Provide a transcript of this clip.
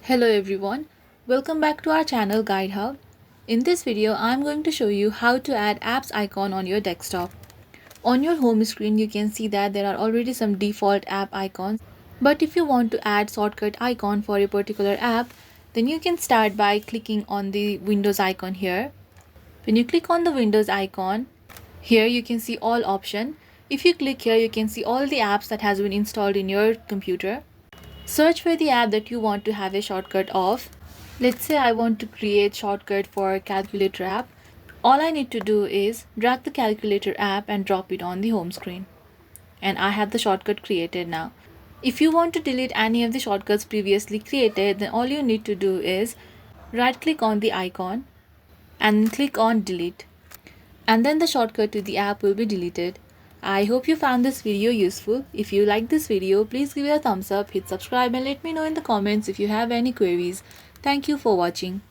Hello everyone, welcome back to our channel Guide Hub. In this video, I'm going to show you how to add apps icon on your desktop. On your home screen, you can see that there are already some default app icons. But if you want to add shortcut icon for a particular app, then you can start by clicking on the Windows icon here. When you click on the Windows icon, here you can see all option. If you click here, you can see all the apps that has been installed in your computer. Search for the app that you want to have a shortcut of. Let's say I want to create shortcut for calculator app. All I need to do is drag the calculator app and drop it on the home screen. And I have the shortcut created now. If you want to delete any of the shortcuts previously created, then all you need to do is right click on the icon and click on delete. And then the shortcut to the app will be deleted. I hope you found this video useful. If you like this video, please give it a thumbs up, hit subscribe and let me know in the comments if you have any queries. Thank you for watching.